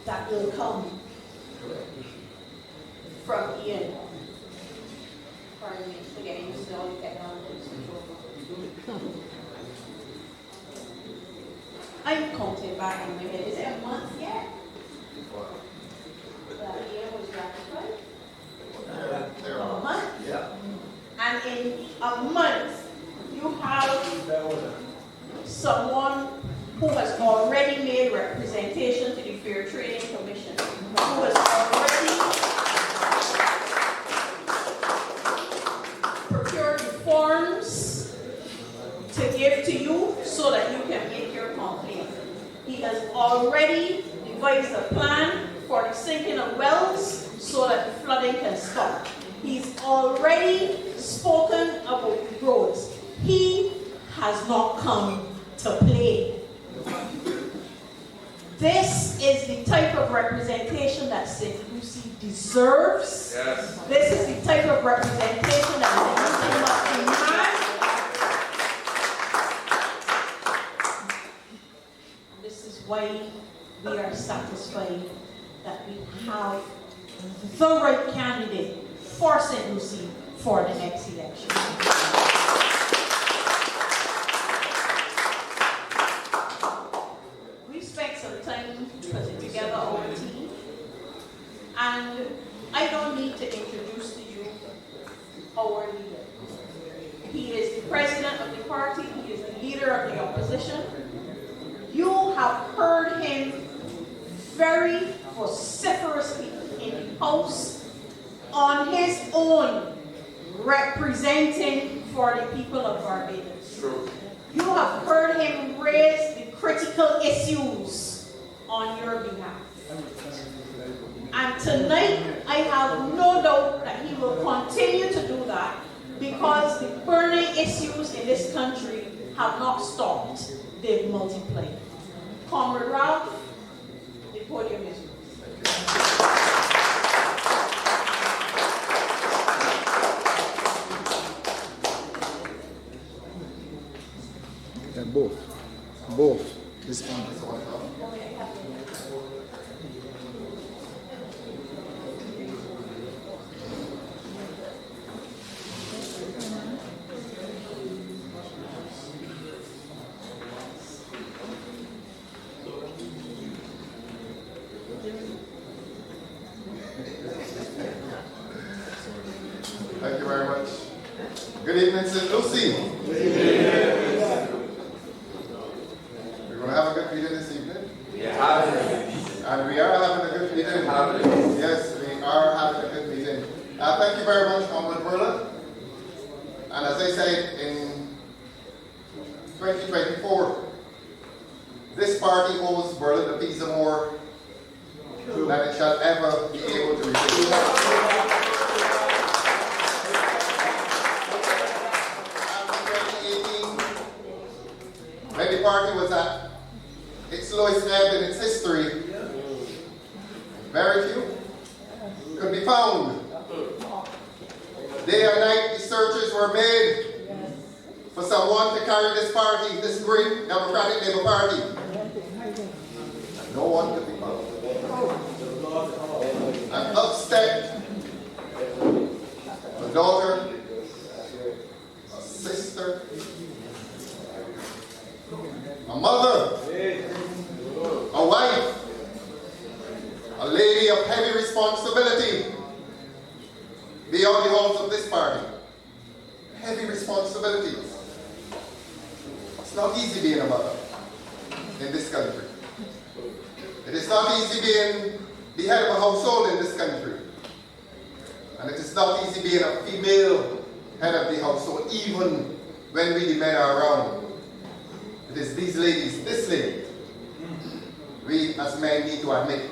that will come from Ian. Pardon me, still getting used to all the technology. I'm counting back in my head. Is it a month yet? That Ian was ratified? A month? Yeah. And in a month, you have someone who has already made representation to the Fair Trading Commission, who has already procured the forms to give to you so that you can make your complaint. He has already devised a plan for the sinking of wells so that the flooding can stop. He's already spoken about roads. He has not come to play. This is the type of representation that St. Lucie deserves. Yes. This is the type of representation that St. Lucie must demand. This is why we are satisfied that we have the right candidate for St. Lucie for the next election. We spent some time putting together our team, and I don't need to introduce to you our leader. He is the president of the party, he is the leader of the opposition. You have heard him very vociferously in the House on his own, representing for the people of Barbados. True. You have heard him raise the critical issues on your behalf. And tonight, I have no doubt that he will continue to do that because the burning issues in this country have not stopped. They've multiplied. Comrade Ralph, the podium is yours. Both. This one. Thank you very much. Good evening, St. Lucie. We're going to have a good meeting this evening. And we are having a good meeting. Yes, we are having a good meeting. Thank you very much, Comrade Burla. And as I said, in 2024, this party owes Burla the visa more than it shall ever be able to repay. When the party was at its lowest ebb in its history, very few could be found. Day and night, the searches were made for someone to carry this party, this great Democratic Labour Party. No one could be found. And up stepped a daughter, a sister, a mother, a wife, a lady of heavy responsibility beyond the walls of this party. Heavy responsibilities. It's not easy being a mother in this country. It is not easy being the head of a household in this country. And it is not easy being a female head of the household, even when we the men are around. It is these ladies, this lady, we as men need to admit,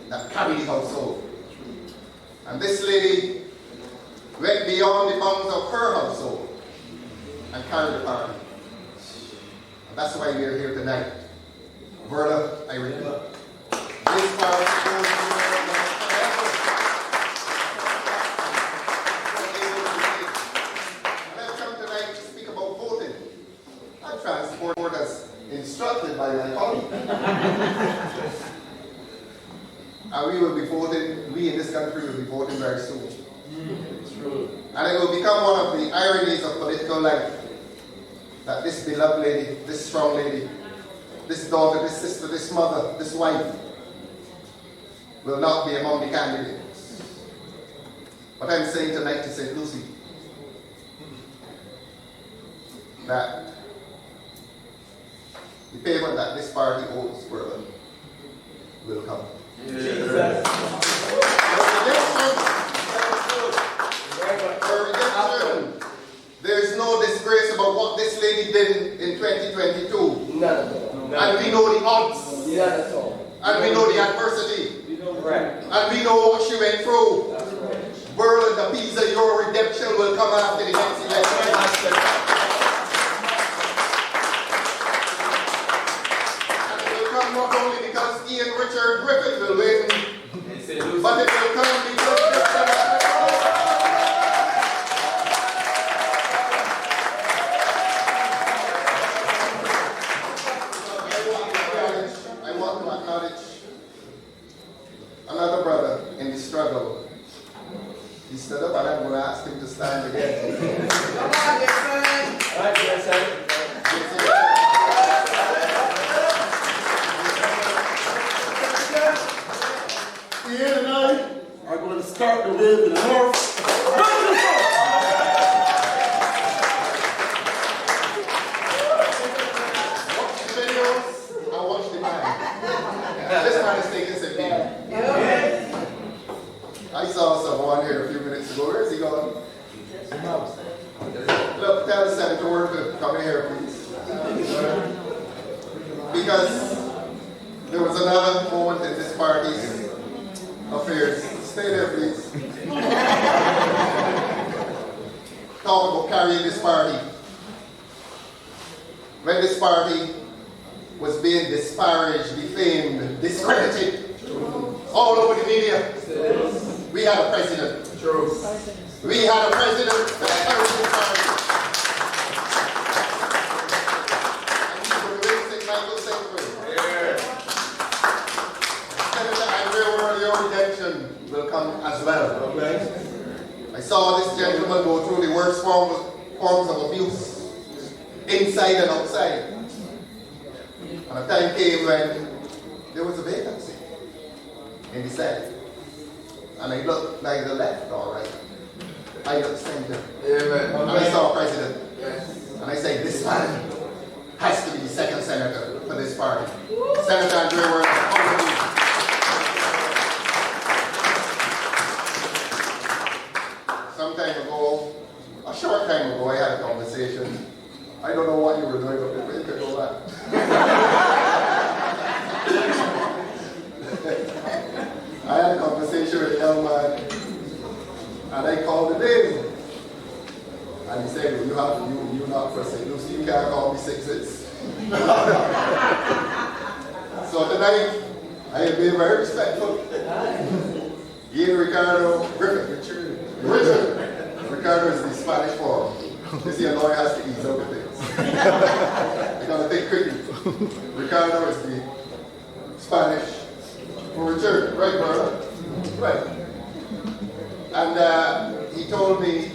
that carry the household. And this lady went beyond the bounds of her household and carried the party. And that's why we are here tonight. Verla, I repeat, this party goes to I've come tonight to speak about voting and transport as instructed by my colleague. And we will be voting, we in this country will be voting very soon. True. And it will become one of the ironies of political life that this beloved lady, this strong lady, this daughter, this sister, this mother, this wife will not be among the candidates. But I'm saying tonight to St. Lucie that the payment that this party owes Berlin will come. Jesus. There's no disgrace about what this lady did in 2022. None at all. And we know the odds. None at all. And we know the adversity. Right. And we know what she went through. That's right. World and the visa, your redemption will come after the next election. And it will come not only because Ian Griffith will win, but it will come because I want to acknowledge another brother in the struggle. He stood up and I'm going to ask him to stand again. Come on, Jason. Right, Jason. Ian and I are going to start the wave in the north. Watch the videos and watch the man. This man is taking some video. I saw someone here a few minutes ago. Where is he going? Look, tell the senator to come in here, please. Because there was another moment in this party's affairs. Stay there, please. Talk about carrying this party. When this party was being disparaged, defamed, discredited all over the media, we had a president. True. We had a president that carried this party. And he was raising Michael Saintbury. Senator Andrew, your redemption will come as well. Okay. I saw this gentleman go through the worst forms of abuse, inside and outside. And a time came when there was a vacancy in the Senate. And I looked neither left or right. I looked center. Amen. And I saw a president. Yes. And I said, this man has to be the second senator for this party. Senator Andrew, over to you. Some time ago, a short time ago, I had a conversation. I don't know what you were doing, but you could go back. I had a conversation with a young man, and I called the name. And he said, well, you not for St. Lucie, you can't call me 6'6". So tonight, I am being very respectful. Ian Ricardo Griffith. Richard. Ricardo is the Spanish form. You see, a lawyer has to ease over things. I gotta think quickly. Ricardo is the Spanish for Richard. Right, brother? Right. And he told me,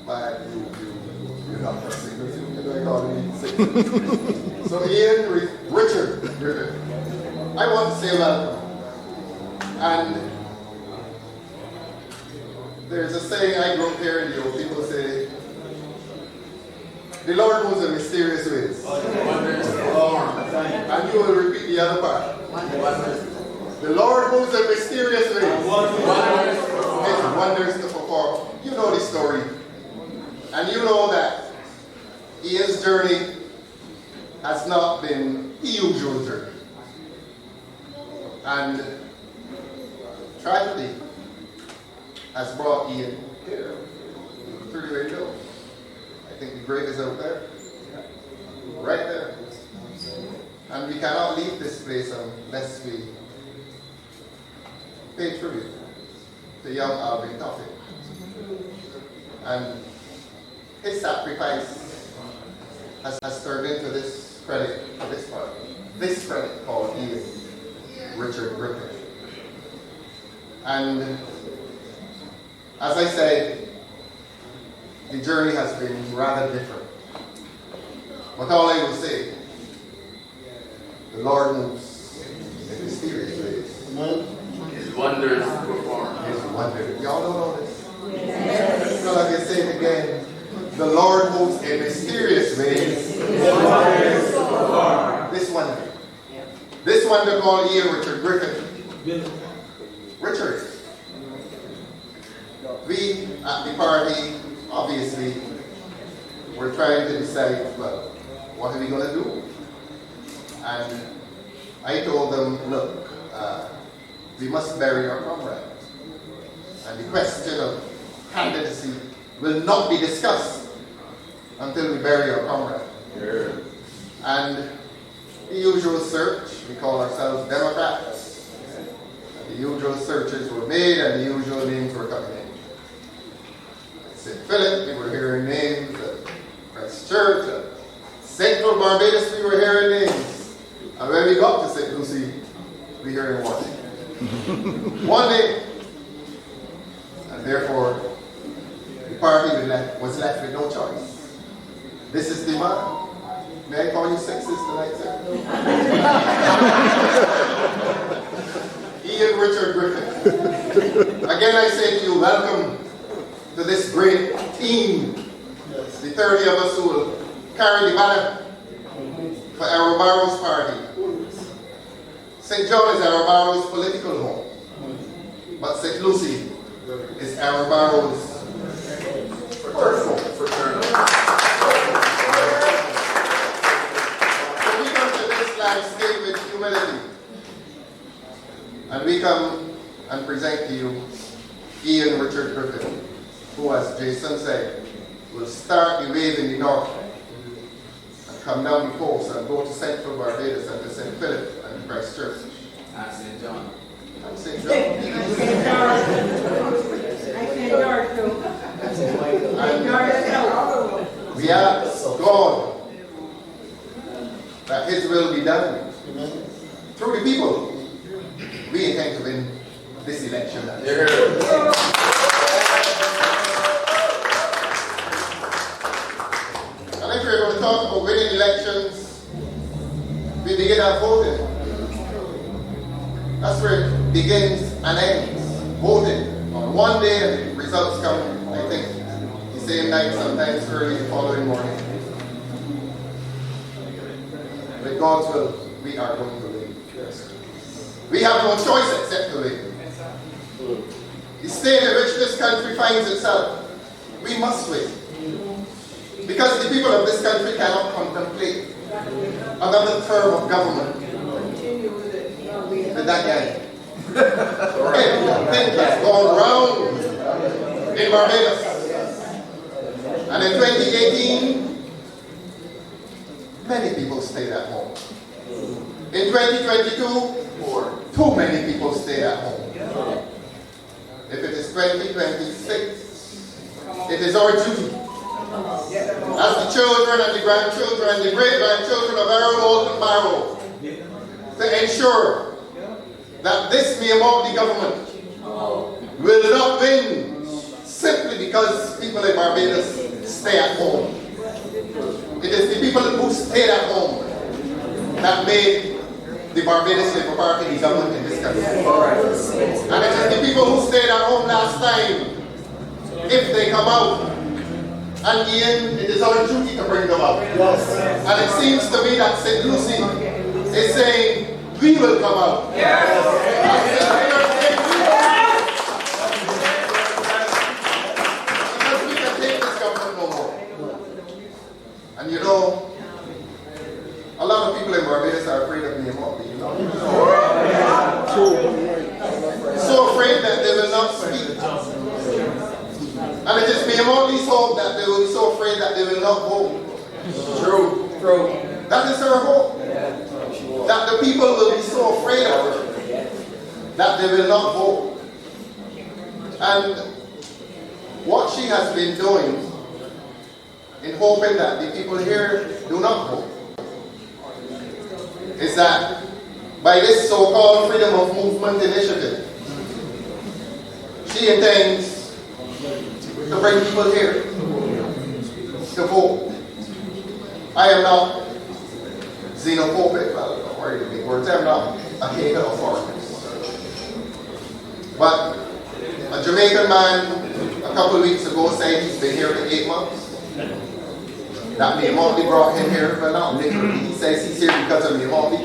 you're not for St. Lucie, you're going to call me 6'6". So Ian, Richard, I want to say welcome. And there's a saying I grew up hearing you, people say, the Lord moves in mysterious ways. And you will repeat the other part. The Lord moves in mysterious ways. His wonders to perform. You know the story. And you know that Ian's journey has not been the usual journey. And tragedy has brought Ian here through the window. I think the grave is out there. Right there. And we cannot leave this place unless we pay tribute to young Alvin Tuffy. And his sacrifice has turned into this credit for this party. This credit called Ian Richard Griffith. And as I said, the journey has been rather different. But all I will say, the Lord moves in mysterious ways. His wonders perform. His wonders. Y'all don't know this? Yes. So like I say it again, the Lord moves in mysterious ways. His wonders perform. This wonder called Ian Griffith. Richard. We at the party, obviously, we're trying to decide, well, what are we going to do? And I told them, look, we must bury our comrade. And the question of candidacy will not be discussed until we bury our comrade. Yeah. And the usual search, we call ourselves Democrats. And the usual searches were made and the usual names were coming in. At St. Philip, we were hearing names. At Christchurch, at Central Barbados, we were hearing names. And when we got to St. Lucie, we hearing one name. One name. And therefore, the party was left with no choice. This is the man. May I call you sexist tonight, sir? Ian Richard Griffith. Again, I say to you, welcome to this great team. The 30 of us who will carry the banner for our Barbados party. St. John is our Barbados political home, but St. Lucie is our Barbados personal fraternal. So we come to this landscape with humility, and we come and present to you Ian Richard Griffith, who, as Jason said, will start the wave in the north and come down the coast and go to Central Barbados and to St. Philip and Christchurch. And St. John. And St. John. And we ask God that His will be done through the people. We intend to win this election. And if we're going to talk about winning elections, we begin our voting. That's where it begins and ends. Voting. On one day and the results come, I think, the same night, sometimes early the following morning. With God's will, we are going to win. We have no choice except to win. The state in which this country finds itself, we must win. Because the people of this country cannot contemplate another term of government with that guy. Everything has gone wrong in Barbados. And in 2018, many people stayed at home. In 2022, too many people stayed at home. If it is 2026, it is our duty as the children and the grandchildren and the great-grandchildren of our Molten Barrow to ensure that this Miyamoto government will not win simply because people in Barbados stay at home. It is the people who stayed at home that made the Barbados Labour Party the government in this country. And it is the people who stayed at home last time. If they come out, and Ian, it is our duty to bring them out. And it seems to me that St. Lucie is saying, we will come out. Because we can take this government no more. And you know, a lot of people in Barbados are afraid of Miyamoto, you know. So afraid that they will not speak. And it is Miyamoto's hope that they will be so afraid that they will not vote. True. That is her hope. That the people will be so afraid of her that they will not vote. And what she has been doing in hoping that the people here do not vote is that by this so-called freedom of movement initiative, she intends to bring people here to vote. I am not xenophobic, well, don't worry with big words, I'm not a hater of foreigners. But a Jamaican man a couple of weeks ago said he's been here for 8 months. That Miyamoto brought him here, but not literally. He says he's here because of Miyamoto.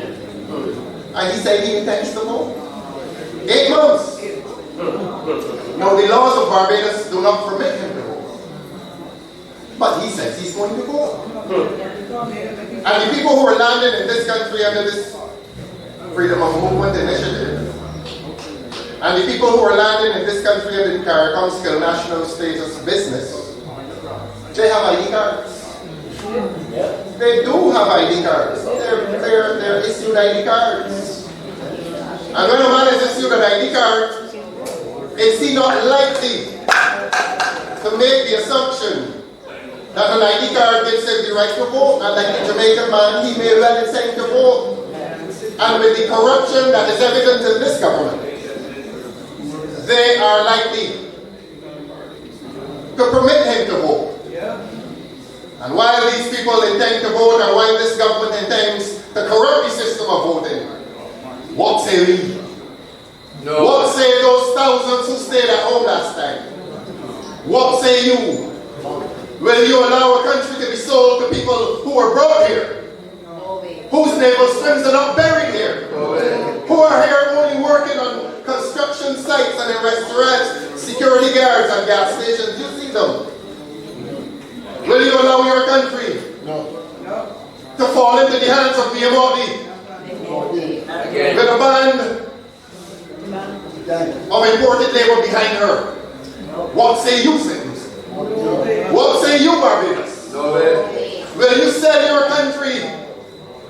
And he said he intends to vote. 8 months. Now the laws of Barbados do not permit him to vote. But he says he's going to vote. And the people who are landing in this country under this Freedom of Movement initiative, and the people who are landing in this country under the Council National Status Business, they have ID cards. They do have ID cards. They're issued ID cards. And when a man is issued an ID card, is he not likely to make the assumption that an ID card gives him the right to vote? And like the Jamaican man, he may well intend to vote. And with the corruption that is evident in this government, they are likely to permit him to vote. And while these people intend to vote, and while this government intends to corrupt the system of voting, what say we? No. What say those thousands who stayed at home last time? What say you? Will you allow a country to be sold to people who are brought here? Whose naval strings are not buried here? Who are here only working on construction sites and in restaurants, security guards and gas stations? You see them. Will you allow your country to fall into the hands of Miyamoto with a band of imported labor behind her? What say you, citizens? What say you, Barbados? Will you sell your country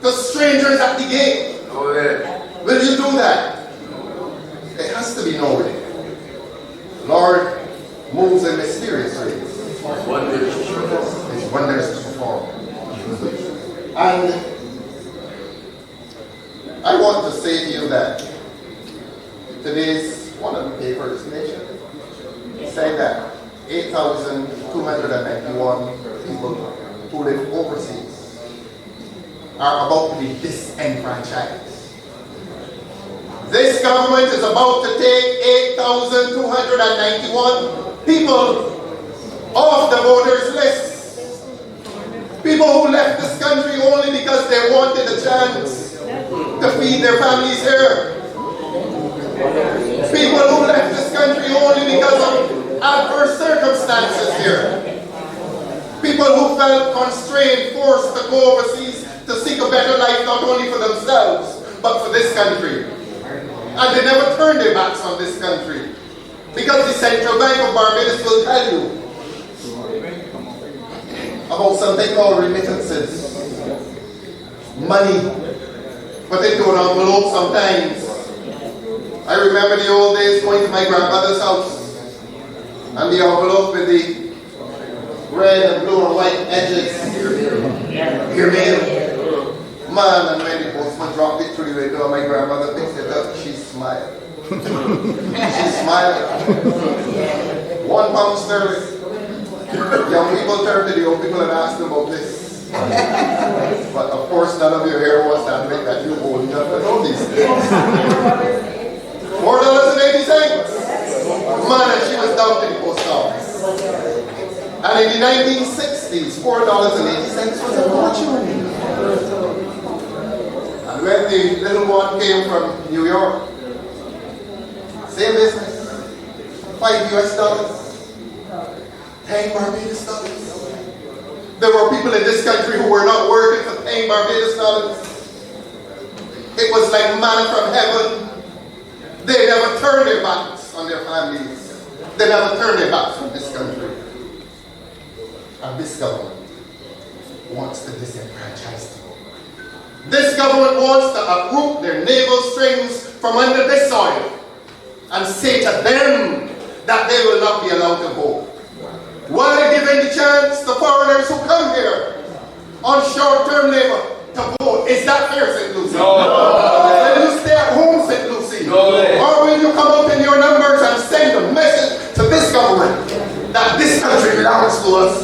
to strangers at the gate? Will you do that? It has to be no way. Lord moves in mysterious ways. His wonders to perform. And I want to say to you that today's one of the papers, Nation, saying that 8,291 people who live overseas are about to be disenfranchised. This government is about to take 8,291 people off the voters list. People who left this country only because they wanted a chance to feed their families here. People who left this country only because of adverse circumstances here. People who felt constrained, forced to go overseas to seek a better life, not only for themselves, but for this country. And they never turned their backs on this country. Because the Central Bank of Barbados will tell you about something called remittances. Money put into an envelope sometimes. I remember the old days going to my grandmother's house and the envelope with the red and blue and white edges. Your mail. Man, and when the postman dropped it through the window and my grandmother picked it up, she smiled. She smiled. £1 sterling. Young people turned to the old people and asked them about this. But of course, none of you here was that big that you old enough to know these things. $4.80. Man, and she was down to the post office. And in the 1960s, $4.80 was a fortune. And when the little one came from New York, same business, $5 US, $10 Barbados dollars. There were people in this country who were not working for $10 Barbados dollars. It was like manna from heaven. They never turned their backs on their families. They never turned their backs on this country. And this government wants to disenfranchise them. This government wants to uproot their navel strings from under this soil and say to them that they will not be allowed to vote. While giving the chance to foreigners who come here on short-term labor to vote. Is that fair, St. Lucie? No. Will you stay at home, St. Lucie? No. Or will you come up in your numbers and send a message country belongs to us.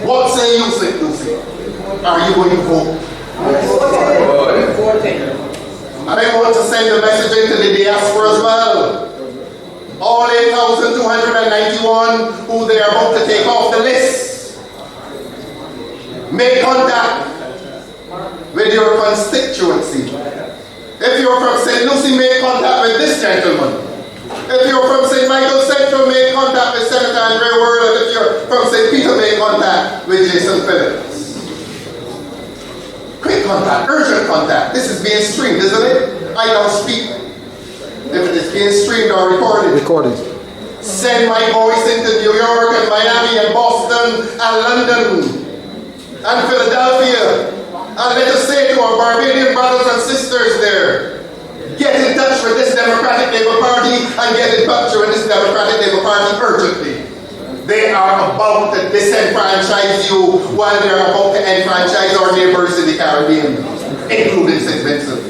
What say you, St. Lucy? Are you going to vote? And I want to send a message into the diaspora as well. All 8,291 who they are about to take off the list. Make contact with your constituency. If you're from St. Lucie, make contact with this gentleman. If you're from St. Michael Central, make contact with Senator Andre World. If you're from St. Peter, make contact with Jason Phillips. Quick contact, urgent contact. This is being streamed, isn't it? I now speak. If it is being streamed or recorded. Recorded. Send my voice into New York and Miami and Boston and London and Philadelphia. And let us say to our Barbadian brothers and sisters there, get in touch with this Democratic Labour Party and get in touch with this Democratic Labour Party urgently. They are about to disenfranchise you while they are about to enfranchise our neighbors in the Caribbean, including St. Vincent.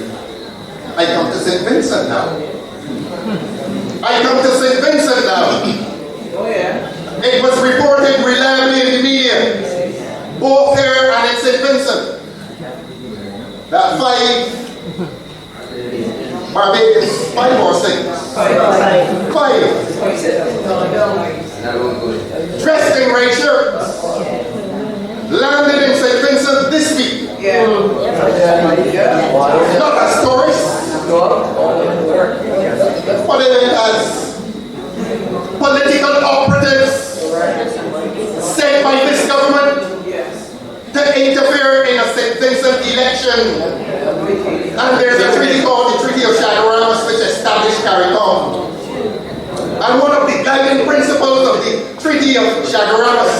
I come to St. Vincent now. I come to St. Vincent now. Oh yeah. It was reported reliably in the media, both here and in St. Vincent, that 5 Barbados, 5 or 6? 5. Dressed in red shirts, landed in St. Vincent this week. Yeah. Not as tourists, but as political operatives sent by this government to interfere in a St. Vincent election. And there's a treaty called the Treaty of Chaguaramas which established CARICOM. And one of the guiding principles of the Treaty of Chaguaramas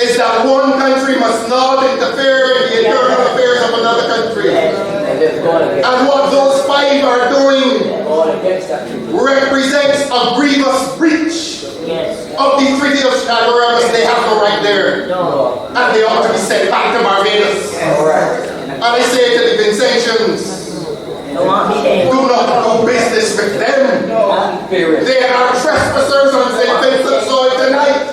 is that one country must not interfere in the internal affairs of another country. And what those 5 are doing represents a grievous breach of the Treaty of Chaguaramas. They have no right there. And they ought to be sent back to Barbados. And I say to the Vincentians, do not do business with them. They are trespassers on St. Vincent soil tonight.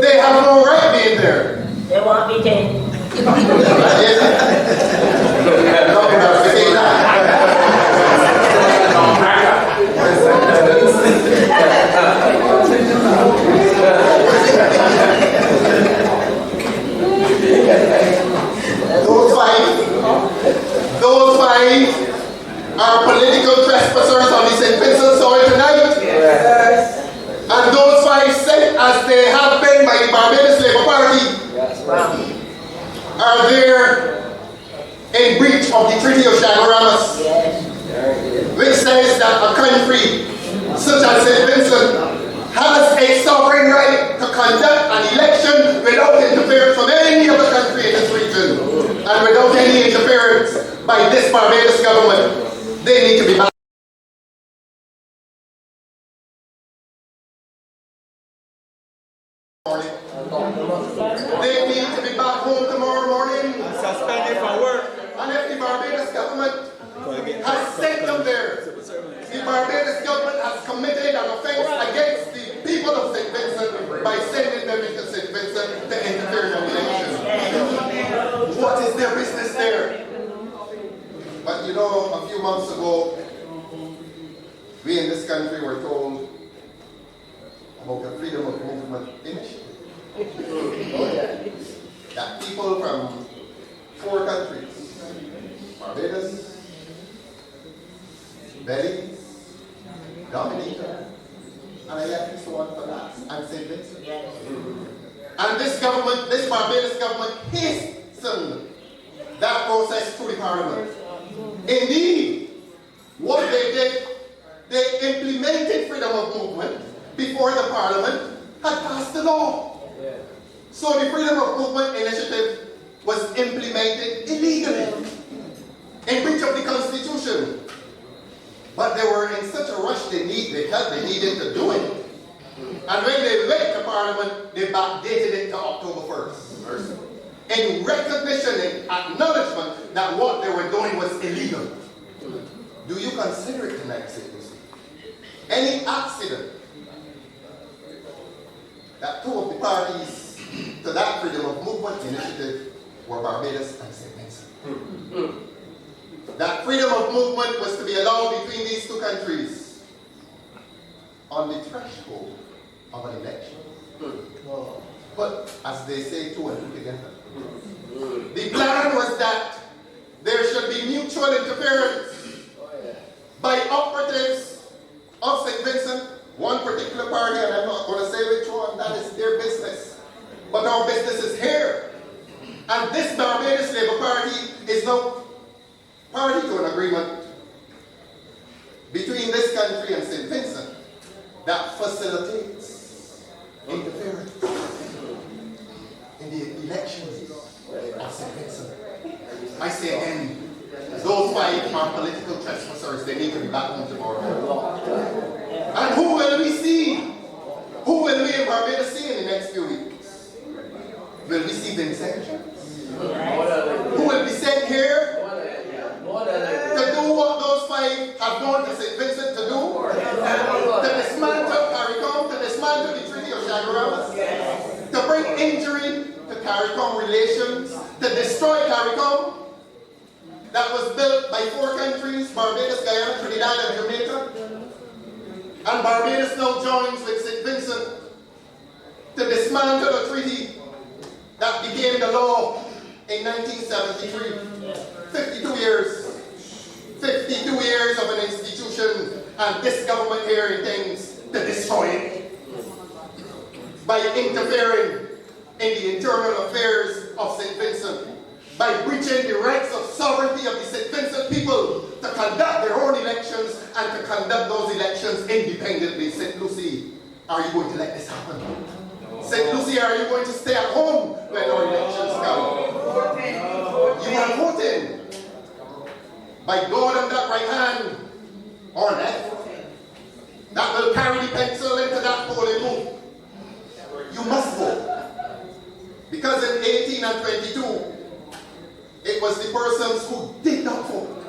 They have no right being there. They want me dead. Those five are political trespassers on the St. Vincent soil tonight. Yes. And those 5 sent as they have been by the Barbados Labour Party are there in breach of the Treaty of Chaguaramas, which says that a country such as St. Vincent has a sovereign right to conduct an election without interference from any other country in this region and without any interference by this Barbados government. They need to be back. They need to be back home tomorrow morning. Suspended from work. And if the Barbados government has sent them there, the Barbados government has committed an offense against the people of St. Vincent by sending them into St. Vincent to interfere in the election. What is their business there? But you know, a few months ago, we in this country were told about the Freedom of Movement initiative. That people from 4 countries, Barbados, Belize, Dominica, and I left this one for last, and St. Vincent. And this government, this Barbados government, hastened that process through the Parliament. Indeed, what they did, they implemented freedom of movement before the Parliament had passed the law. So the freedom of movement initiative was implemented illegally, in breach of the Constitution. But they were in such a rush they needed to do it. And when they went to Parliament, they backdated it to October 1st. In recognition and acknowledgement that what they were doing was illegal. Do you consider it tonight, St. Lucie? Any accident that two of the parties to that freedom of movement initiative were Barbados and St. Vincent. That freedom of movement was to be allowed between these two countries on the threshold of an election. But as they say, two and two together. The plan was that there should be mutual interference by operatives of St. Vincent, one particular party, and I'm not going to say which one, that is their business. But our business is here. And this Barbados Labour Party is now party to an agreement between this country and St. Vincent that facilitates interference in the elections of St. Vincent. I say again, those five are political trespassers. They need to be back home tomorrow. And who will we see? Who will we in Barbados see in the next few weeks? Will we see Vincentians? Who will be sent here to do what those five have gone to St. Vincent to do? To dismantle CARICOM, to dismantle the Treaty of Shangri-La, to bring injury to CARICOM relations, to destroy CARICOM that was built by four countries, Barbados, Guyana, Trinidad, and Jamaica. And Barbados now joins with St. Vincent to dismantle a treaty that became the law in 1973. 52 years. 52 years of an institution, and this government here intends to destroy it by interfering in the internal affairs of St. Vincent, by breaching the rights of sovereignty of the St. Vincent people to conduct their own elections and to conduct those elections independently. St. Lucie, are you going to let this happen? St. Lucie, are you going to stay at home when our elections come? You are voting by God on that right hand or left that will carry the pencil into that polling booth. You must vote. Because in 18 and 22, it was the persons who did not vote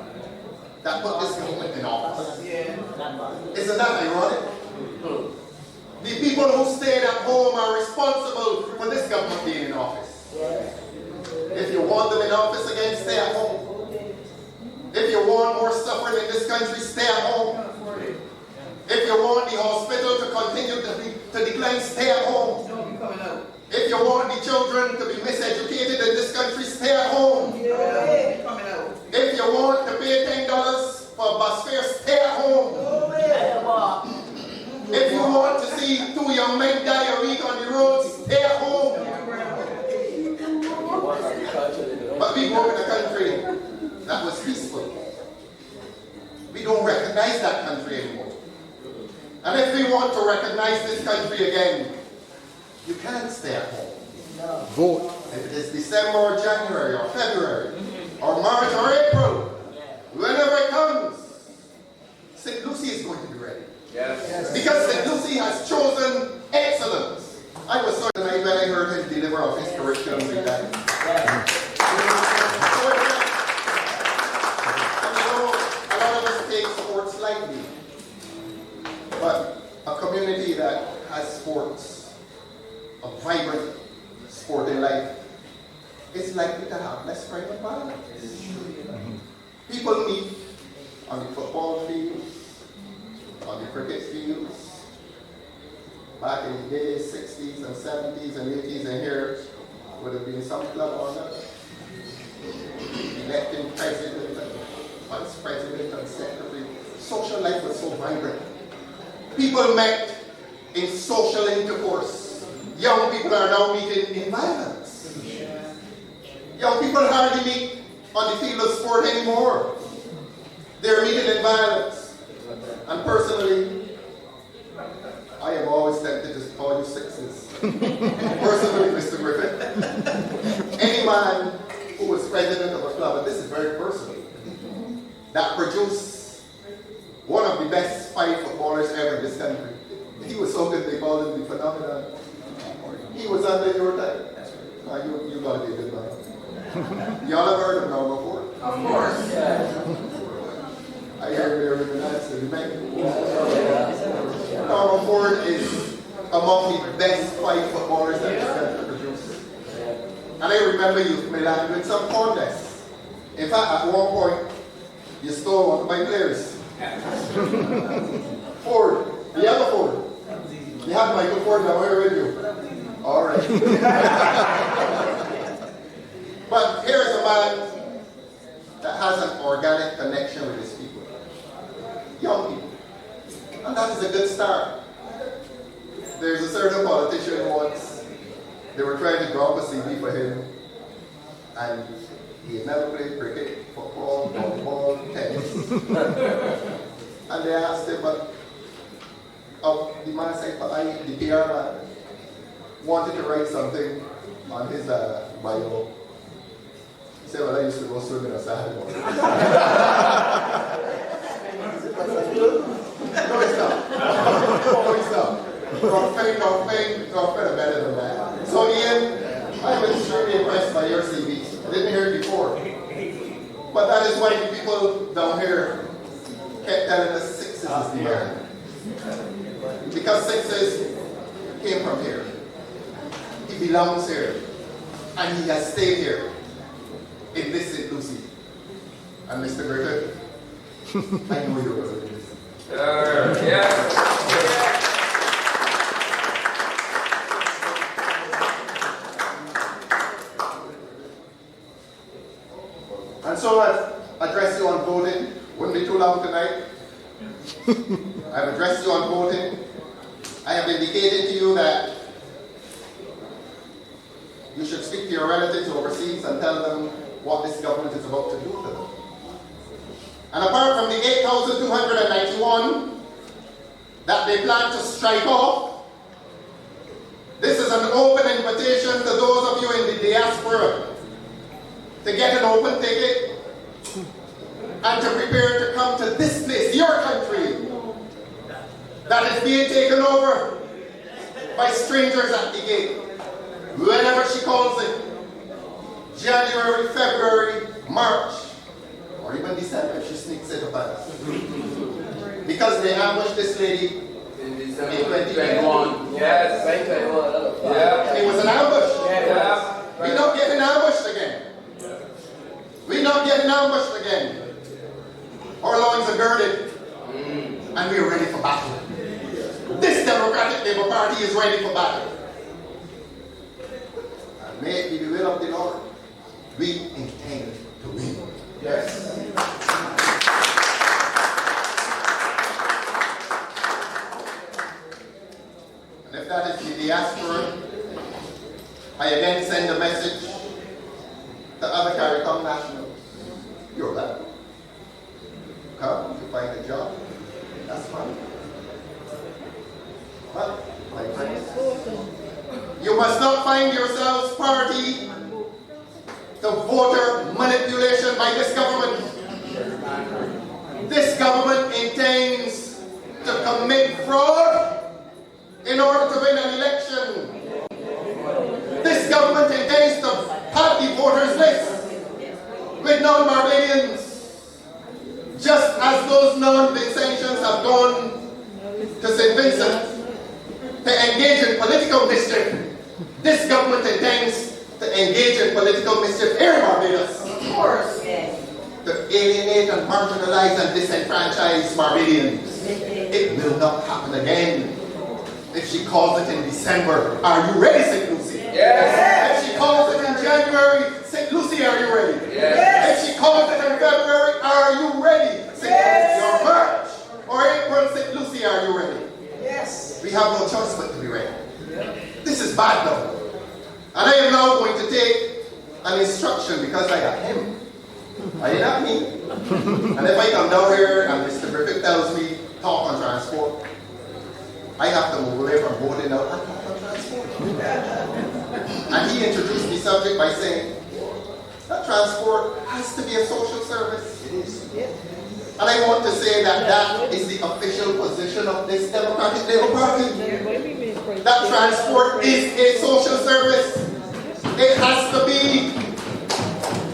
that put this government in office. Isn't that ironic? The people who stayed at home are responsible for this government being in office. If you want them in office again, stay at home. If you want more suffering in this country, stay at home. If you want the hospital to continue to decline, stay at home. If you want the children to be miseducated in this country, stay at home. If you want to pay $10 for bus fare, stay at home. If you want to see 2 young men die a week on the road, stay at home. But we grew up in a country that was peaceful. We don't recognize that country anymore. And if we want to recognize this country again, you can't stay at home. Vote. If it is December or January or February or March or April, whenever it comes, St. Lucie is going to be ready. Yes. Because St. Lucie has chosen excellence. I was so delighted when I heard him deliver of his curriculum in that. A lot of us take sports lightly. But a community that has sports, a vibrant sporting life, is likely to have less crime and violence. People meet on the football fields, on the cricket fields. Back in the days, 60s and 70s and 80s, and here would have been some club on that. Electing president and vice president and secretary. Social life was so vibrant. People met in social intercourse. Young people are now meeting in violence. Young people hardly meet on the field of sport anymore. They're meeting in violence. And personally, I am always tempted to call you sixes. Personally, Mr. Griffith, any man who was president of a club, and this is very personal, that produced one of the best 5 footballers ever in this country. He was so good they called him the phenomenon. He was under your time. You gotta be a good man. Y'all have heard of Norma Ford? Of course. I hear you're in the United States. Norma Ford is among the best 5 footballers that this country produced. And I remember Youth Milan with some fondness. In fact, at one point, you stole one of my players. Ford, the other Ford. You have Michael Ford now here with you. All right. But here is a man that has an organic connection with his people. Young people. And that is a good start. There's a certain politician once, they were trying to draw up a CV for him, and he had never played cricket, football, volleyball, tennis. And they asked him, but the man said, the PR man wanted to write something on his bio. He said, well, I used to go swimming on Saturday morning. No, it's not. No, it's not. Don't feel better than that. So Ian, I'm extremely impressed by your CV. I didn't hear it before. But that is why the people down here kept telling us Sixes is the man. Because Sixes came from here. He belongs here. And he has stayed here in this St. Lucie. And Mr. Griffith, I know you're going to do this. And so I've addressed you on voting. Wouldn't be too long tonight. I've addressed you on voting. I have indicated to you that you should speak to your relatives overseas and tell them what this government is about to do to them. And apart from the 8,291 that they plan to strike off, this is an open invitation to those of you in the diaspora to get an open ticket and to prepare to come to this place, your country, that is being taken over by strangers at the gate. Whenever she calls it, January, February, March, or even December, she sneaks it upon us. Because they ambushed this lady In December 2021. Yes. 2021. Yeah. It was an ambush. Yeah. We're not getting ambushed again. We're not getting ambushed again. Our loins are girded, and we're ready for battle. This Democratic Labour Party is ready for battle. And may it be the will of the Lord, we intend to win. Yes. And if that is the diaspora, I again send a message to other CARICOM nationals. You're welcome. Come to find a job. That's fine. But, my friends, you must not find yourselves party to voter manipulation by this government. This government intends to commit fraud in order to win an election. This government intends to pad the voters list with non-Barbadians, just as those non-Vincentians have gone to St. Vincent to engage in political mischief. This government intends to engage in political mischief here in Barbados. Of course, yes. To alienate and marginalize and disenfranchise Barbadians. It will not happen again. If she calls it in December, are you ready, St. Lucie? Yes. If she calls it in January, St. Lucie, are you ready? Yes. If she calls it in February, are you ready? St. Lucie, or March, or April, St. Lucie, are you ready? Yes. We have no choice but to be ready. This is bad now. And I am now going to take an instruction because I am him. I am not me. And if I come down here and Mr. Griffith tells me, talk on transport, I have to move away from voting now and talk on transport. And he introduced the subject by saying, that transport has to be a social service. It is. And I want to say that that is the official position of this Democratic Labour Party. That transport is a social service. It has to be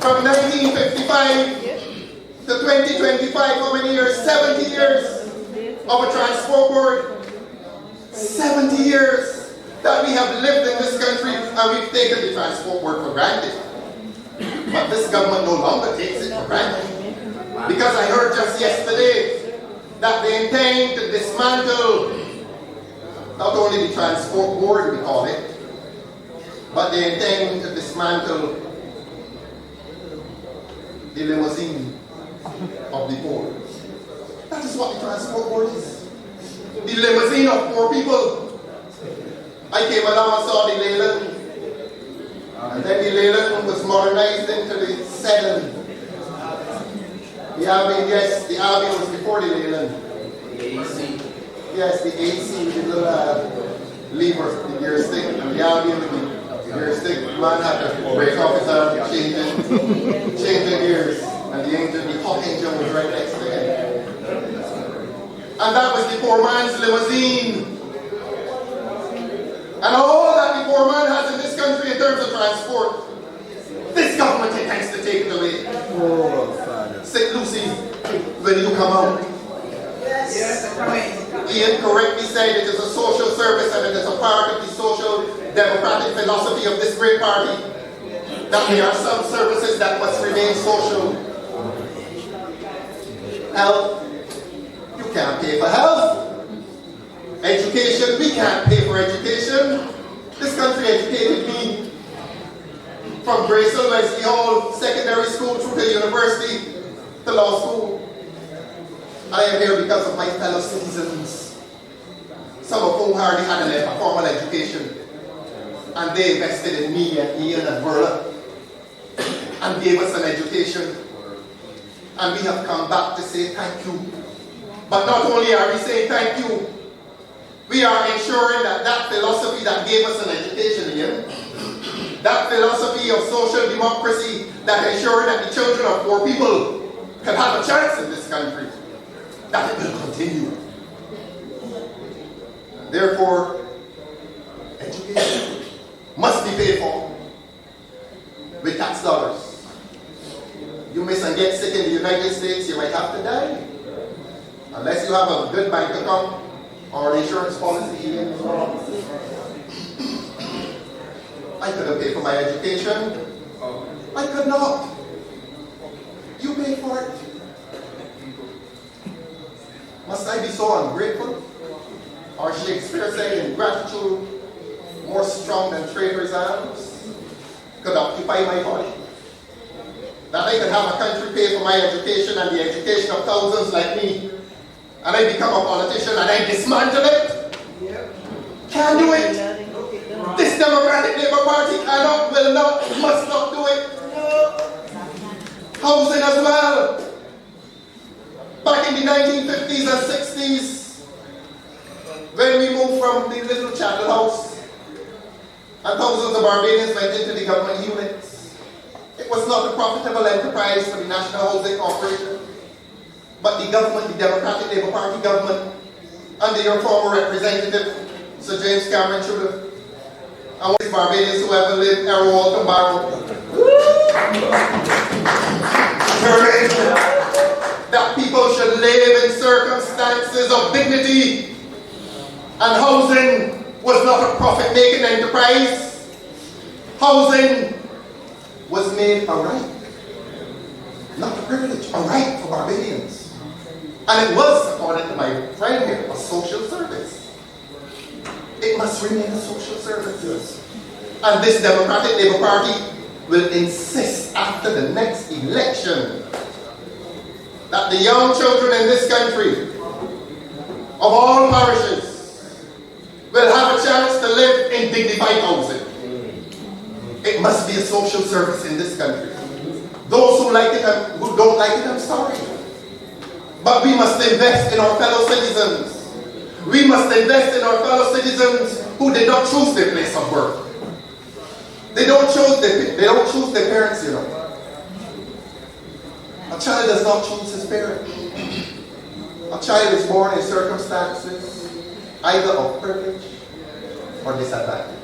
from 1955 to 2025, how many years? 70 years of a transport board. 70 years. that we have lived in this country and we've taken the transport word for granted. But this government no longer takes it for granted. Because I heard just yesterday that they intend to dismantle not only the transport board, we call it, but they intend to dismantle the limousine of the poor. That is what the transport board is. The limousine of poor people. I came along and saw the Leyland, and then the Leyland was modernized into the sedan. The Albion, yes, the Albion was before the Leyland. The AC. Yes, the AC with the little lever, the gear stick, and the Albion with the gear stick. The man had to break off his arm, changing gears, and the engine, the hot engine was right next to him. And that was the poor man's limousine. And all that the poor man has in this country in terms of transport, this government intends to take it away. Oh, Father. St. Lucie, when you come out, Yes, Ian correctly said it is a social service and it is a part of the social democratic philosophy of this great party that there are some services that must remain social. Health, you can't pay for health. Education, we can't pay for education. This country educated me from Grayson, Wesley Hall, secondary school through to university to law school. I am here because of my fellow citizens, some of whom hardly had a formal education, and they invested in me and Ian and Verla and gave us an education, and we have come back to say thank you. But not only are we saying thank you, we are ensuring that that philosophy that gave us an education, Ian, that philosophy of social democracy that ensuring that the children of poor people can have a chance in this country, that it will continue. Therefore, education must be paid for with tax dollars. You miss and get sick in the United States, you might have to die. Unless you have a good bank account or an insurance policy. I couldn't pay for my education. I could not. You pay for it. Must I be so ungrateful? Or Shakespeare said, in gratitude, more strong than traitor's arms, could occupy my body. That I could have a country pay for my education and the education of thousands like me, and I become a politician and I dismantle it? Can't do it. This Democratic Labour Party cannot, will not, must not do it. Housing as well. Back in the 1950s and 60s, when we moved from the little chattel house, and thousands of Barbadians went into the government units, it was not a profitable enterprise for the National Housing Corporation, but the government, the Democratic Labour Party government, under your former representative, Sir James Cameron Tudor, and these Barbadians who ever lived, Errol Walton Barrow, that people should live in circumstances of dignity, and housing was not a profit-making enterprise. Housing was made a right, not a privilege, a right for Barbadians. And it was, according to my friend here, a social service. It must remain a social service. Yes. And this Democratic Labour Party will insist after the next election that the young children in this country, of all parishes, will have a chance to live in dignified housing. It must be a social service in this country. Those who like it and who don't like it, I'm sorry. But we must invest in our fellow citizens. We must invest in our fellow citizens who did not choose their place of birth. They don't choose their parents, you know. A child does not choose his parent. A child is born in circumstances either of privilege or disadvantage.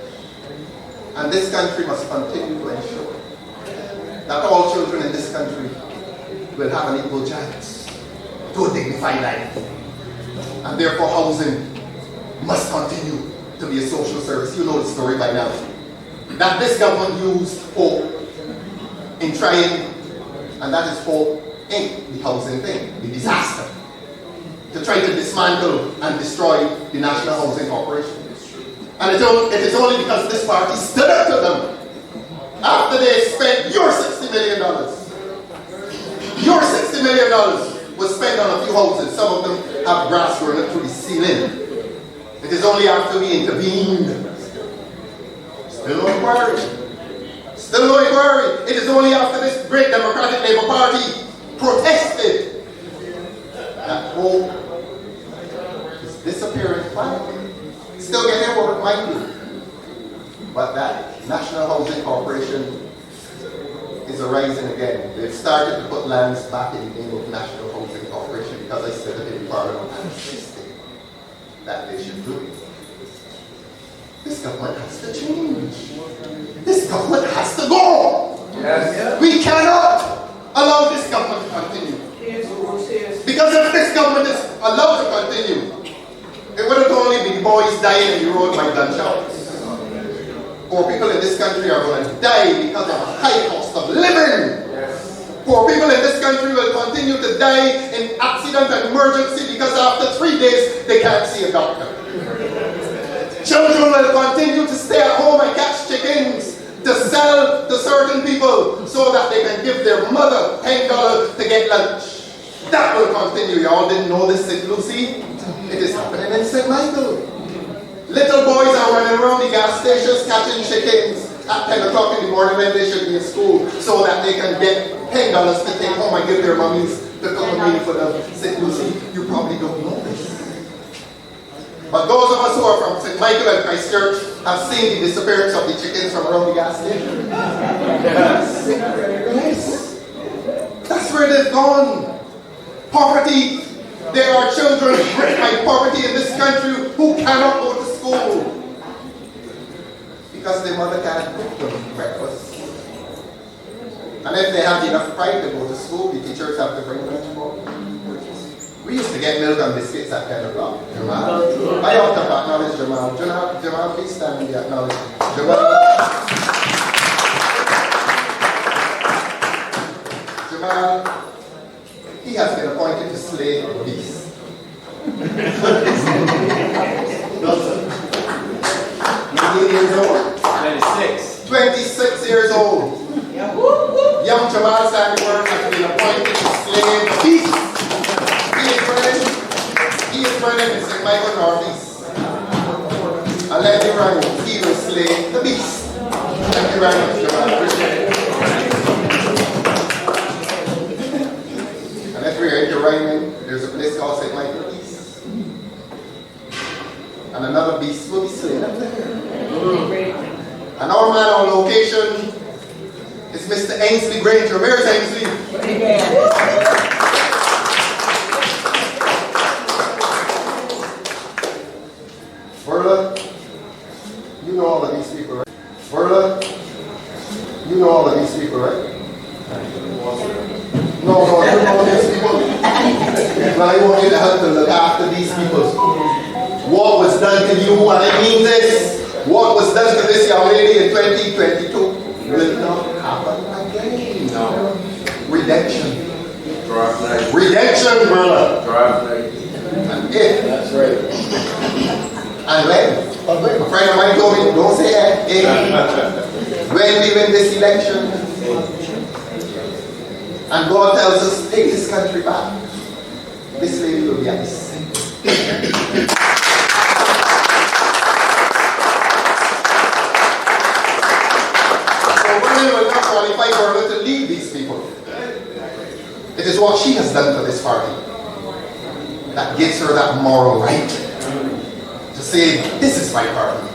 And this country must continue to ensure that all children in this country will have an equal chance to a dignified life. And therefore housing must continue to be a social service. You know the story by now. That this government used hope in trying, and that is hope in the housing thing, the disaster, to try to dismantle and destroy the National Housing Corporation. And it is only because this party stood up to them after they spent your $60 million. Your $60 million was spent on a few houses. Some of them have grass growing up to the ceiling. It is only after we intervened. Still no inquiry. Still no inquiry. It is only after this great Democratic Labour Party protested that hope is disappearing quietly. Still getting work, mind you. But that National Housing Corporation is arising again. They've started to put lands back in the name of National Housing Corporation because I said that in Parliament and insisted that they should do it. This government has to change. This government has to go. Yes. We cannot allow this government to continue. Because if this government is allowed to continue, it wouldn't only be boys dying in the road by gunshots. Poor people in this country are going to die because of a high cost of living. Yes. Poor people in this country will continue to die in accident and emergency because after 3 days they can't see a doctor. Children will continue to stay at home and catch chickens to sell to certain people so that they can give their mother $10 to get lunch. That will continue. Y'all didn't know this, St. Lucie? It is happening in St. Michael. Little boys are running around the gas stations catching chickens at 10 o'clock in the morning when they should be in school so that they can get $10 to take home and give their mummies to cook a meal for them. St. Lucie, you probably don't know this. But those of us who are from St. Michael and Christchurch have seen the disappearance of the chickens from around the gas station. Yes. Yes. That's where they've gone. Poverty. There are children gripped by poverty in this country who cannot go to school because their mother can't cook them breakfast. And if they have enough pride to go to school, the teachers have to bring lunch for them. We used to get milk and biscuits at 10 o'clock. Jamal. I ought to acknowledge Jamal. Jamal, please stand and be acknowledged. Jamal, he has been appointed to slay beasts. 18 years old? 26 years old. Young Jamal Sandyworth has been appointed to slay the beasts. He is running in St. Michael Northeast. And let him run, he will slay the beast. Thank you very much, Jamal. Appreciate it. And if we're into rhyming, there's a place called St. Michael East. And another beast will be slain up there. And our man on location is Mr. Ainsley Granger. Where's Ainsley? Verla, you know all of these people, right? Verla, you know all of these people, right? No, you know these people. Well, I want you to help to look after these people. What was done to you, and I mean this, what was done to this young lady in 2022 will not happen again. No. Redemption. Redemption, brother. And if. That's right. And when? A friend of mine told me, don't say if. When we win this election, and God tells us, take this country back, this lady will be at the center. So women will not qualify for her to lead these people. It is what she has done to this party that gives her that moral right to say, this is my party.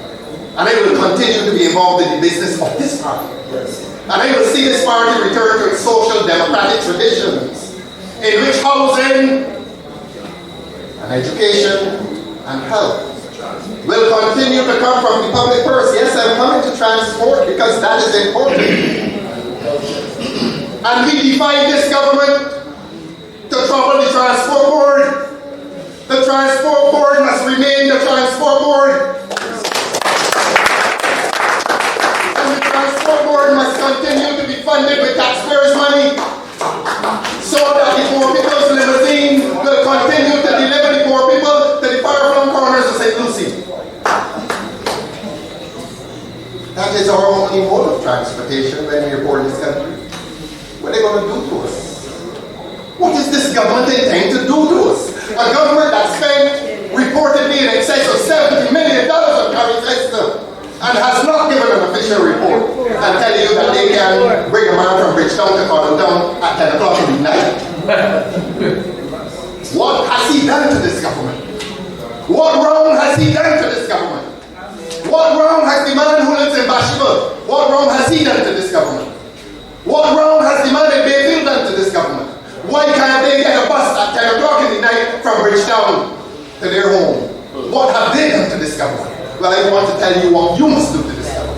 And I will continue to be involved in the business of this party. Yes. And I will see this party return to its social democratic traditions, in which housing and education and health will continue to come from the public purse. Yes, I'm coming to transport because that is important. And we defy this government to trouble the transport board. The transport board must remain the transport board. must continue to be funded with taxpayers' money so that the poor people's limousine will continue to deliver the poor people to the far-flung corners of St. Lucie. That is our only mode of transportation when we are poor in this country. What are they going to do to us? What is this government intending to do to us? A government that spent reportedly in excess of $70 million on tariff system and has not given an official report and tell you that they can bring a man from Bridgetown to Cottontown at 10 o'clock in the night. What has he done to this government? What wrong has he done to this government? What wrong has the man who lives in Bathsheba, what wrong has he done to this government? What wrong has the man in Bayfield done to this government? Why can't they get a bus at 10 o'clock in the night from Bridgetown to their home? What have they done to this government? Well, I want to tell you what you must do to this government.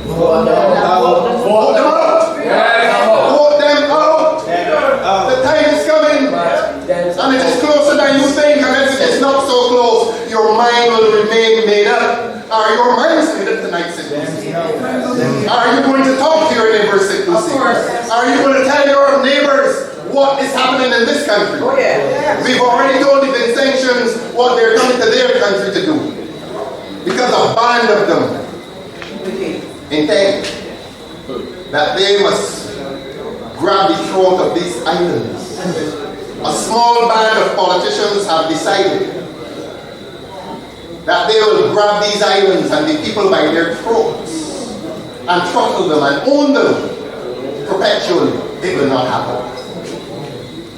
Vote them out. Vote them out. The time is coming. And it is closer than you think. And if it is not so close, your mind will remain made up. Are your minds made up tonight, St. Lucie? Are you going to talk to your neighbors, St. Lucie? Are you going to tell your neighbors what is happening in this country? Oh, yeah. We've already told the Vincentians what they're coming to their country to do. Because a band of them intend that they must grab the throat of these islands. A small band of politicians have decided that they will grab these islands and the people by their throats and throttle them and own them perpetually. It will not happen.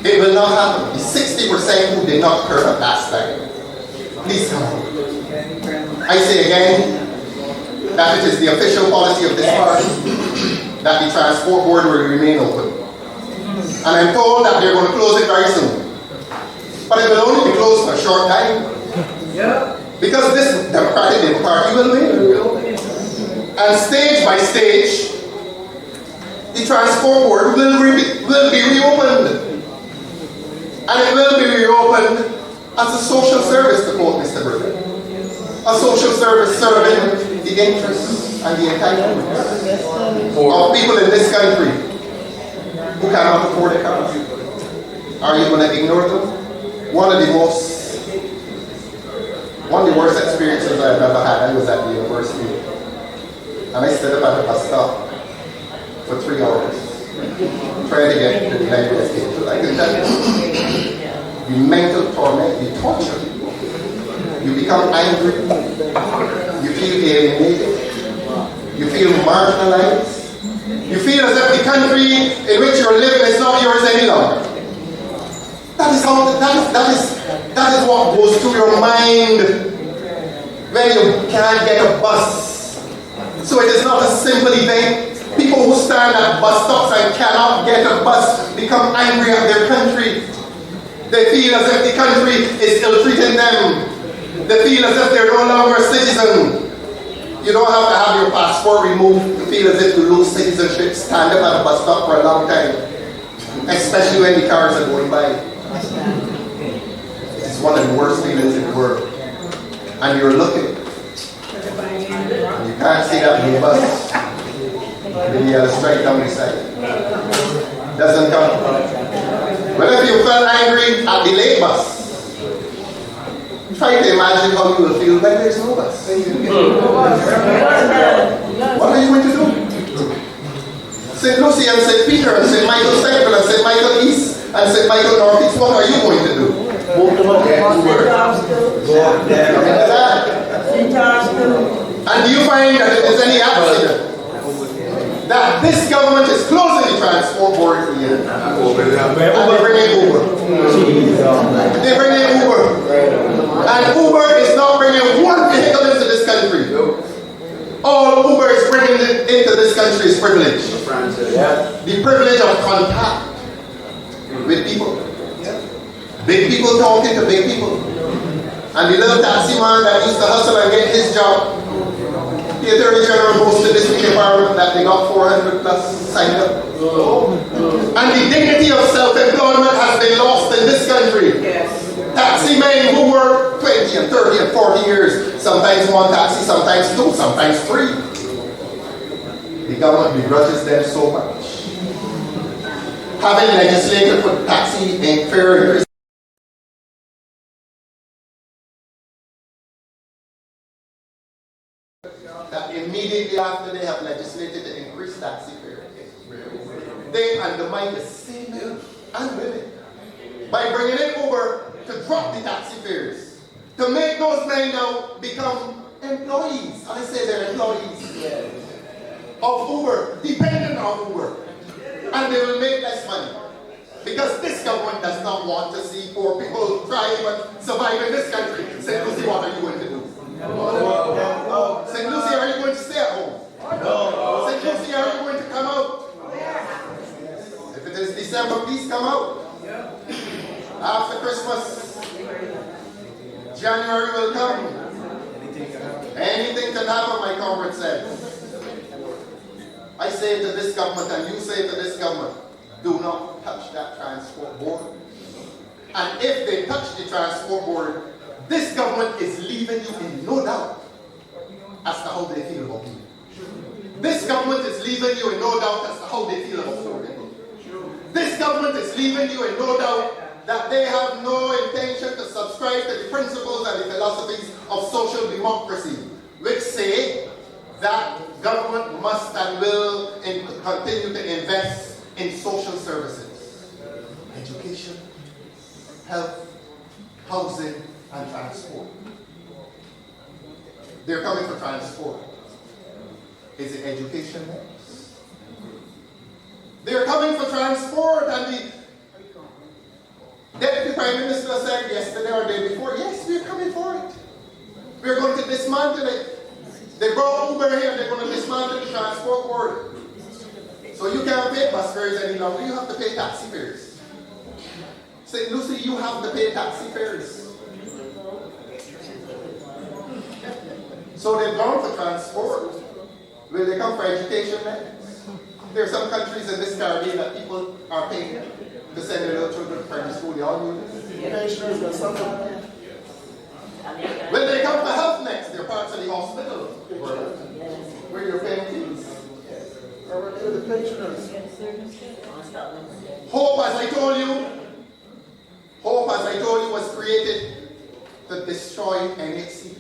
It will not happen. The 60% who did not turn up last time, please come on. I say again that it is the official policy of this party that the transport board will remain open. And I'm told that they're going to close it very soon. But it will only be closed for a short time. Yeah. Because this Democratic Party will win. And stage by stage, the transport board will be reopened. And it will be reopened as a social service, to quote Mr. Griffith. A social service serving the interests and the entitlements of people in this country who cannot afford a car. Are you going to ignore them? One of the worst experiences I've ever had, I was at the university. And I stood up at the bus stop for 3 hours trying to get to the United States. I can tell you, the mental torment, the torture. You become angry, you feel alienated, you feel marginalized, you feel as if the country in which you're living is not yours any longer. That is what goes through your mind when you can't get a bus. So it is not a simple event. People who stand at bus stops and cannot get a bus become angry at their country. They feel as if the country is ill-treating them. They feel as if they're no longer a citizen. You don't have to have your passport removed to feel as if you lose citizenship. Stand up at a bus stop for a long time, especially when the cars are going by. It's one of the worst feelings in the world. And you're looking, and you can't see that blue bus. Then you have straight down the side. Doesn't come. But if you felt angry at the late bus, try to imagine how you will feel when there's no bus. What are you going to do? St. Lucie and St. Peter and St. Michael Central and St. Michael East and St. Michael Northeast, what are you going to do? And do you find that it is any accident that this government is closing the transport board for you? And they bring in Uber. They bring in Uber. And Uber is not bringing one vehicle into this country. All Uber is bringing into this country is privilege. The privilege of contact with people. Big people talking to big people. And the little taxi man that used to hustle and get his job, the Attorney General posted this week in Parliament that they got 400 plus signed up. And the dignity of self-employment has been lost in this country. Taxi men who work 20 and 30 and 40 years, sometimes one taxi, sometimes two, sometimes three. the government begrudges them so much. Having legislated for taxi and fare increase that immediately after they have legislated to increase taxi fare, they undermine the same men and women by bringing it over to drop the taxi fares, to make those men now become employees. I say they're employees of Uber, dependent on Uber, and they will make less money. Because this government does not want to see poor people thrive and survive in this country. St. Lucie, what are you going to do? St. Lucie, are you going to stay at home? No. St. Lucie, are you going to come out? If it is December, please come out. After Christmas, January will come. Anything can happen, my comrade said. I say to this government, and you say to this government, do not touch that transport board. And if they touch the transport board, this government is leaving you in no doubt as to how they feel about you. This government is leaving you in no doubt as to how they feel about poor people. This government is leaving you in no doubt that they have no intention to subscribe to the principles and the philosophies of social democracy, which say that government must and will continue to invest in social services, education, health, housing, and transport. They're coming for transport. Is it education next? They're coming for transport, and the Deputy Prime Minister said yesterday or the day before, yes, we're coming for it. We're going to dismantle it. They brought Uber here and they're going to dismantle the transport board. So you can't pay bus fares any longer, you have to pay taxi fares. St. Lucie, you have to pay taxi fares. So they've gone for transport. Will they come for education next? There are some countries in this Caribbean that people are paying to send their little children to primary school. They all use it. Will they come for health next? They're parts of the hospital where you're paying fees. Hope, as I told you, was created to destroy NHC.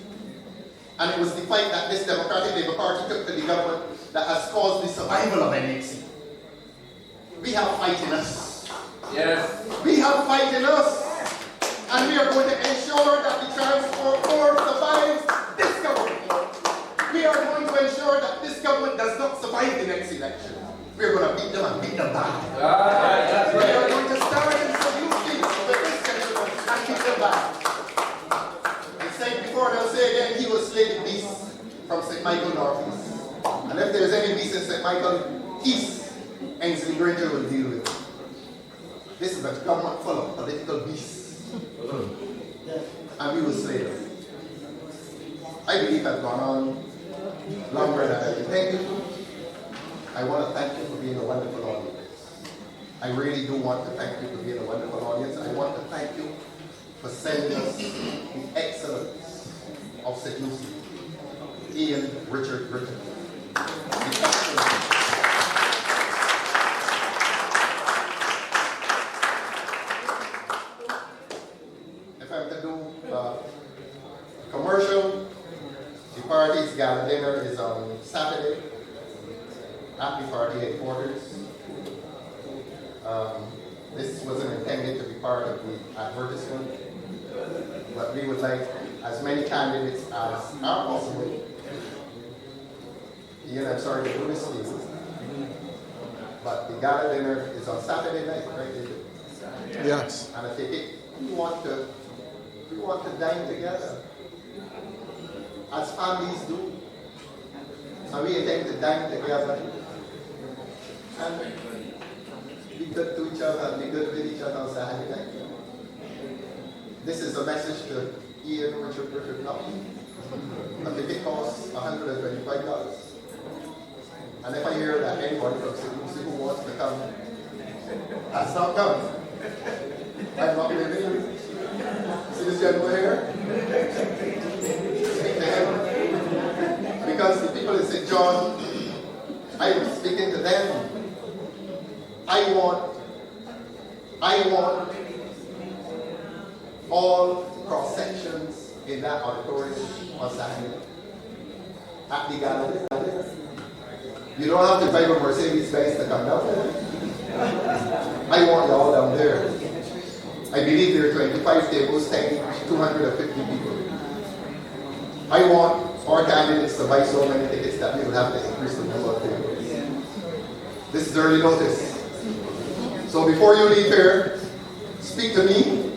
And it was the fight that this Democratic Labour Party took to the government that has caused the survival of NHC. We have fight in us. Yes. We have fight in us. And we are going to ensure that the transport board survives this government. We are going to ensure that this government does not survive the next election. We are going to beat them and beat them back. We are going to start and subdue things with this country and keep them back. I said before and I'll say again, he will slay the beast from St. Michael Northeast. And if there's any beast in St. Michael East, Ainsley Granger will deal with it. This is a government full of political beasts. And we will slay them. I believe I've gone on longer than I intended. I want to thank you for being a wonderful audience. I really do want to thank you for being a wonderful audience. I want to thank you for sending us the excellence of St. Lucie, Ian Richard Griffith. If I'm to do commercial, the party's gala dinner is on Saturday at the party headquarters. This wasn't intended to be part of the advertisement, but we would like as many candidates as are possible. Ian, I'm sorry to do this to you, but the gala dinner is on Saturday night, right? Yes. And I think we want to dine together as families do. And we intend to dine together and be good to each other and be good with each other on Saturday night. This is a message to Ian Richard Griffith now. The ticket costs $125. And if I hear that anybody from St. Lucie who wants to come has not come, I'm not leaving you. See this gentleman here? Speak to him. Because the people in St. John I was speaking to them. I want all cross sections in that auditorium on Saturday at the gallery. You don't have to drive a Mercedes-Benz to come down there. I want you all down there. I believe there are 25 tables, 250 people. I want our candidates to buy so many tickets that we will have to increase the number of tables. This is early notice. So before you leave here, speak to me,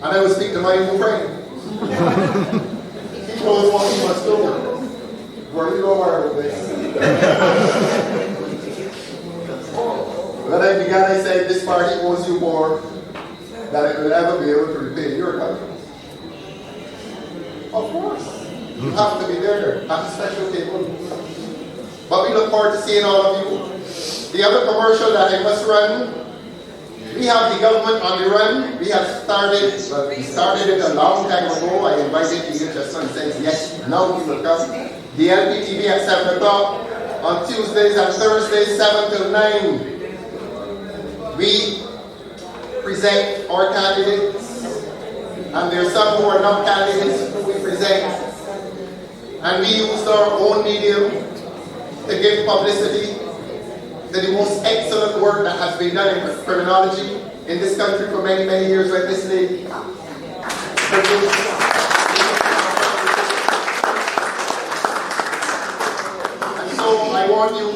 and I will speak to my new friend. He knows what he must do. Where do you go with this? When I began, I said, this party owes you more than it will ever be able to repay your country. Of course. You have to be there at a special table. But we look forward to seeing all of you. The other commercial that I must run, we have the government on the run. We have started it a long time ago. I invited you, your son says yes, now he will come. The LPTV at 7 o'clock, on Tuesdays and Thursdays, 7 till 9. We present our candidates, and there are some who are not candidates who we present. And we use our own medium to give publicity to the most excellent work that has been done in criminology in this country for many, many years, like this lady. And so I want you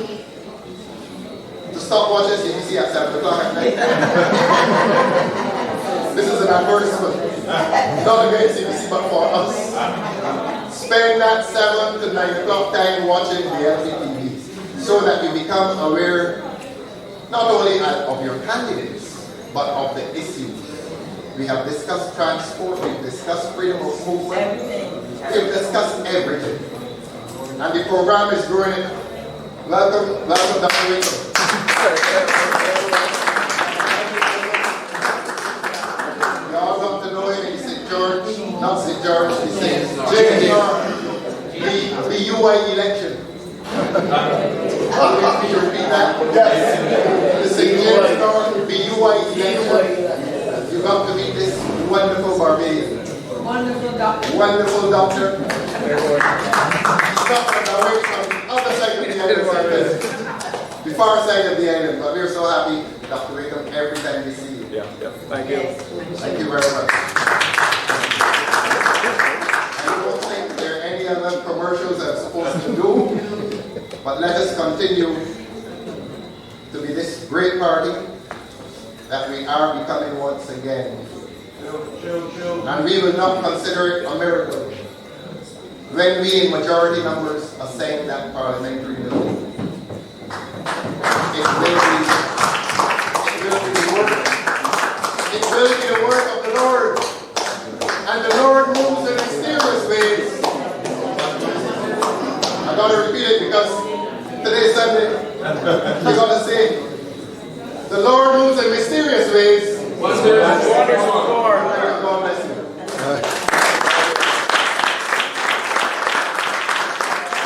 to stop watching CBC at 7 o'clock at night. This is an advertisement, not against CBC, but for us. Spend that 7 to 9 o'clock time watching the LPTVs so that you become aware not only of your candidates, but of the issues. We have discussed transport, we've discussed freedom of movement, we've discussed everything. And the program is growing. Welcome, Dr. Rachel. You all come to know him, he's St. George, not St. George, he's St. JR, the UI election. Can you repeat that? Yes. The St. James the UI election. You come to meet this wonderful Barbadian. Wonderful doctor. Wonderful doctor. He's not on the way from the other side of the island, the far side of the island, but we're so happy, Dr. Wickham, every time we see you. Yeah. Thank you. Thank you very much. I don't think there are any other commercials I'm supposed to do, but let us continue to be this great party that we are becoming once again. And we will not consider it a miracle when we in majority numbers ascend that parliamentary building. It will be the work of the Lord. And the Lord moves in mysterious ways. I gotta repeat it because today's Sunday. I gotta say, the Lord moves in mysterious ways. Wonderful.